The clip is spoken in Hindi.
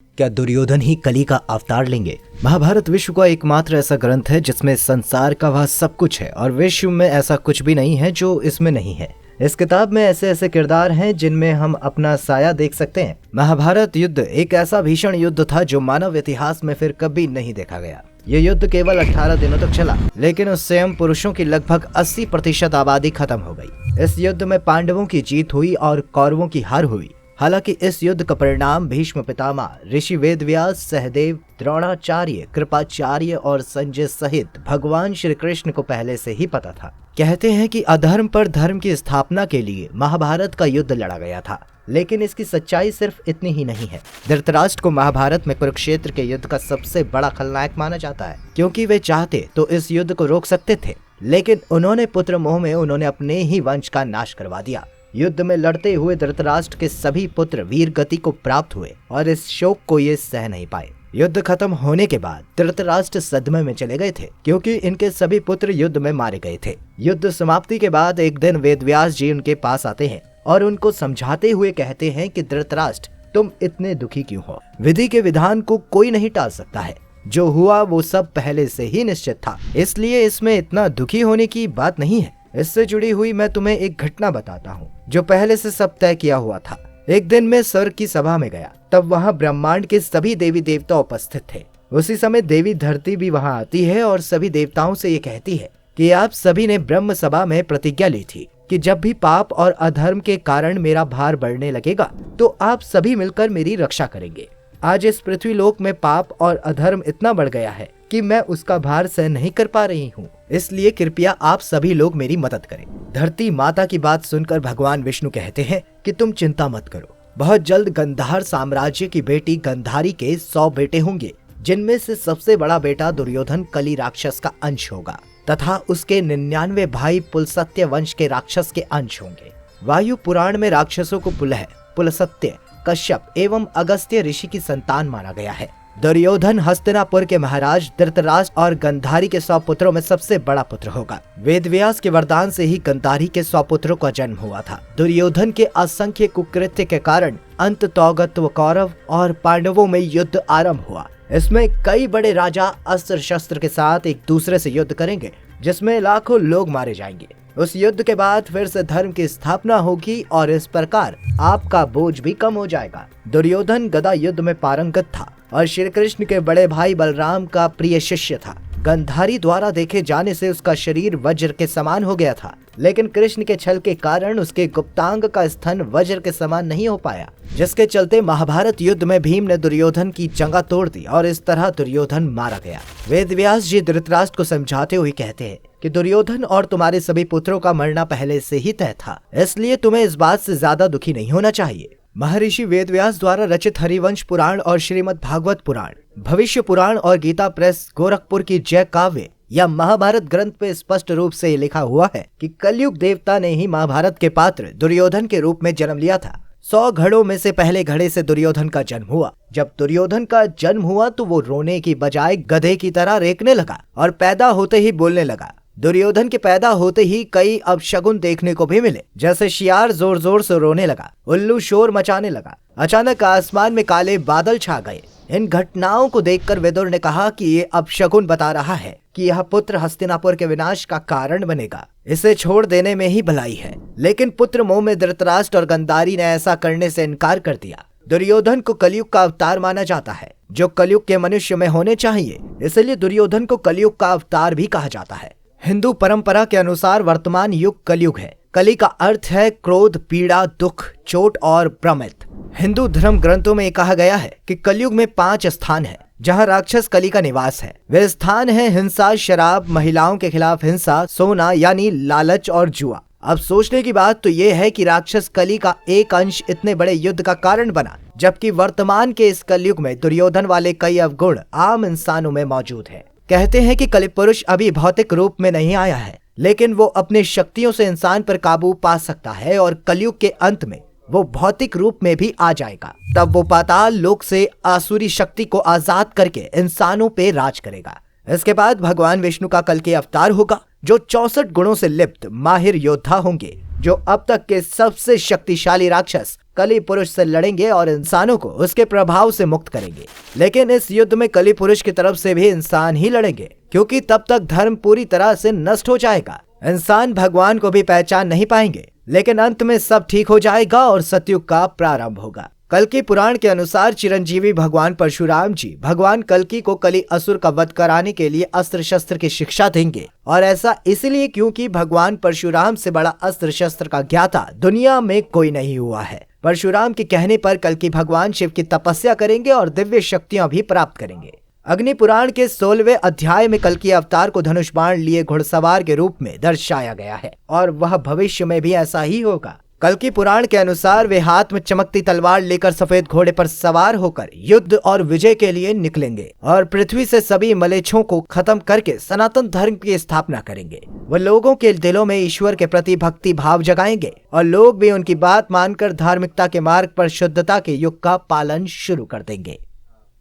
क्या दुर्योधन ही कली का अवतार लेंगे? महाभारत विश्व का एकमात्र ऐसा ग्रंथ है जिसमें संसार का वह सब कुछ है और विश्व में ऐसा कुछ भी नहीं है जो इसमें नहीं है। इस किताब में ऐसे ऐसे किरदार हैं जिनमें हम अपना साया देख सकते हैं। महाभारत युद्ध एक ऐसा भीषण युद्ध था जो मानव इतिहास में फिर कभी नहीं देखा गया। ये युद्ध केवल 18 दिनों तक चला, लेकिन उस स्वयं पुरुषों की लगभग 80% आबादी खत्म हो गई। इस युद्ध में पांडवों की जीत हुई और कौरवों की हार हुई। हालांकि इस युद्ध का परिणाम भीष्म पितामह, ऋषि वेदव्यास, सहदेव, द्रोणाचार्य, कृपाचार्य और संजय सहित भगवान श्री कृष्ण को पहले से ही पता था। कहते हैं कि अधर्म पर धर्म की स्थापना के लिए महाभारत का युद्ध लड़ा गया था, लेकिन इसकी सच्चाई सिर्फ इतनी ही नहीं है। धृतराष्ट्र को महाभारत में कुरुक्षेत्र के युद्ध का सबसे बड़ा खलनायक माना जाता है, क्योंकि वे चाहते तो इस युद्ध को रोक सकते थे, लेकिन उन्होंने पुत्र मोह में उन्होंने अपने ही वंश का नाश करवा दिया। युद्ध में लड़ते हुए धृतराष्ट्र के सभी पुत्र वीर गति को प्राप्त हुए और इस शोक को ये सह नहीं पाए। युद्ध खत्म होने के बाद धृतराष्ट्र सदमे में चले गए थे, क्योंकि इनके सभी पुत्र युद्ध में मारे गए थे। युद्ध समाप्ति के बाद एक दिन वेदव्यास जी उनके पास आते हैं और उनको समझाते हुए कहते हैं कि धृतराष्ट्र, तुम इतने दुखी क्यों हो? विधि के विधान को कोई नहीं टाल सकता है। जो हुआ वो सब पहले से ही निश्चित था, इसलिए इसमें इतना दुखी होने की बात नहीं है। इससे जुड़ी हुई मैं तुम्हें एक घटना बताता हूँ जो पहले से सब तय किया हुआ था। एक दिन मैं स्वर्ग की सभा में गया, तब वहाँ ब्रह्मांड के सभी देवी देवता उपस्थित थे। उसी समय देवी धरती भी वहाँ आती है और सभी देवताओं से ये कहती है कि आप सभी ने ब्रह्म सभा में प्रतिज्ञा ली थी कि जब भी पाप और अधर्म के कारण मेरा भार बढ़ने लगेगा तो आप सभी मिलकर मेरी रक्षा करेंगे। आज इस पृथ्वी लोक में पाप और अधर्म इतना बढ़ गया है कि मैं उसका भार सहन नहीं कर पा रही हूँ, इसलिए कृपया आप सभी लोग मेरी मदद करें। धरती माता की बात सुनकर भगवान विष्णु कहते हैं कि तुम चिंता मत करो, बहुत जल्द गंधार साम्राज्य की बेटी गंधारी के 100 बेटे होंगे, जिनमें से सबसे बड़ा बेटा दुर्योधन कली राक्षस का अंश होगा तथा उसके 99 भाई पुलसत्य वंश के राक्षस के अंश होंगे। वायु पुराण में राक्षसों को पुलह, पुलसत्य, कश्यप एवं अगस्त्य ऋषि की संतान माना गया है। दुर्योधन हस्तिनापुर के महाराज धृतराष्ट्र और गंधारी के 100 पुत्रों में सबसे बड़ा पुत्र होगा। वेदव्यास के वरदान से ही गंधारी के 100 पुत्रों का जन्म हुआ था। दुर्योधन के असंख्य कुकृत्य के कारण अंततोगत्व कौरव और पांडवों में युद्ध आरंभ हुआ। इसमें कई बड़े राजा अस्त्र शस्त्र के साथ एक दूसरे से युद्ध करेंगे, जिसमें लाखों लोग मारे जाएंगे। उस युद्ध के बाद फिर से धर्म की स्थापना होगी और इस प्रकार आपका बोझ भी कम हो जाएगा। दुर्योधन गदा युद्ध में पारंगत था और श्री कृष्ण के बड़े भाई बलराम का प्रिय शिष्य था। गंधारी द्वारा देखे जाने से उसका शरीर वज्र के समान हो गया था, लेकिन कृष्ण के छल के कारण उसके गुप्तांग का स्तन वज्र के समान नहीं हो पाया, जिसके चलते महाभारत युद्ध में भीम ने दुर्योधन की जंगा तोड़ दी और इस तरह दुर्योधन मारा गया। वेदव्यास जी धृतराष्ट्र को समझाते हुए कहते हैं कि दुर्योधन और तुम्हारे सभी पुत्रों का मरना पहले से ही तय था, इसलिए तुम्हें इस बात से ज्यादा दुखी नहीं होना चाहिए। महर्षि वेदव्यास द्वारा रचित हरिवंश पुराण और श्रीमद् भागवत पुराण, भविष्य पुराण और गीता प्रेस गोरखपुर की जय काव्य या महाभारत ग्रंथ पे स्पष्ट रूप से लिखा हुआ है कि कलयुग देवता ने ही महाभारत के पात्र दुर्योधन के रूप में जन्म लिया था। 100 घड़ों में से पहले घड़े से दुर्योधन का जन्म हुआ। जब दुर्योधन का जन्म हुआ तो वो रोने की बजाय गधे की तरह रेंकने लगा और पैदा होते ही बोलने लगा। दुर्योधन के पैदा होते ही कई अपशगुन देखने को भी मिले, जैसे शियार जोर जोर से रोने लगा, उल्लू शोर मचाने लगा, अचानक आसमान में काले बादल छा गए। इन घटनाओं को देखकर विदुर ने कहा कि ये अपशगुन बता रहा है कि यह पुत्र हस्तिनापुर के विनाश का कारण बनेगा, इसे छोड़ देने में ही भलाई है। लेकिन पुत्र मोह में धृतराष्ट्र और गंधारी ने ऐसा करने से इनकार कर दिया। दुर्योधन को कलयुग का अवतार माना जाता है, जो कलयुग के मनुष्य में होने चाहिए, इसलिए दुर्योधन को कलयुग का अवतार भी कहा जाता है। हिंदू परंपरा के अनुसार वर्तमान युग कलयुग है। कली का अर्थ है क्रोध, पीड़ा, दुख, चोट और भ्रमित। हिंदू धर्म ग्रंथों में कहा गया है कि कलयुग में 5 स्थान है जहां राक्षस कली का निवास है। वे स्थान है हिंसा, शराब, महिलाओं के खिलाफ हिंसा, सोना यानी लालच और जुआ। अब सोचने की बात तो ये है कि राक्षस कली का एक अंश इतने बड़े युद्ध का कारण बना, जबकि वर्तमान के इस कलयुग में दुर्योधन वाले कई अवगुण आम इंसानों में मौजूद है। कहते हैं कि कलिपुरुष अभी भौतिक रूप में नहीं आया है, लेकिन वो अपनी शक्तियों से इंसान पर काबू पा सकता है और कलयुग के अंत में वो भौतिक रूप में भी आ जाएगा। तब वो पाताल लोक से आसुरी शक्ति को आजाद करके इंसानों पे राज करेगा। इसके बाद भगवान विष्णु का कल के अवतार होगा, जो 64 गुणों से लिप्त माहिर योद्धा होंगे, जो अब तक के सबसे शक्तिशाली राक्षस कली पुरुष से लड़ेंगे और इंसानों को उसके प्रभाव से मुक्त करेंगे। लेकिन इस युद्ध में कली पुरुष की तरफ से भी इंसान ही लड़ेंगे, क्योंकि तब तक धर्म पूरी तरह से नष्ट हो जाएगा। इंसान भगवान को भी पहचान नहीं पाएंगे, लेकिन अंत में सब ठीक हो जाएगा और सतयुग का प्रारंभ होगा। कल्कि पुराण के अनुसार चिरंजीवी भगवान परशुराम जी भगवान कल्कि को कली असुर का वध कराने के लिए अस्त्र शस्त्र की शिक्षा देंगे, और ऐसा इसलिए क्योंकि भगवान परशुराम से बड़ा अस्त्र शस्त्र का ज्ञाता दुनिया में कोई नहीं हुआ है। परशुराम के कहने पर कल्कि भगवान शिव की तपस्या करेंगे और दिव्य शक्तियां भी प्राप्त करेंगे। अग्नि पुराण के 16वें अध्याय में कल्कि अवतार को धनुष बाण लिए घुड़सवार के रूप में दर्शाया गया है, और वह भविष्य में भी ऐसा ही होगा। कल्कि पुराण के अनुसार वे हाथ में चमकती तलवार लेकर सफेद घोड़े पर सवार होकर युद्ध और विजय के लिए निकलेंगे और पृथ्वी से सभी मलेच्छों को खत्म करके सनातन धर्म की स्थापना करेंगे। वह लोगों के दिलों में ईश्वर के प्रति भक्ति भाव जगाएंगे और लोग भी उनकी बात मानकर धार्मिकता के मार्ग पर शुद्धता के युग का पालन शुरू कर देंगे।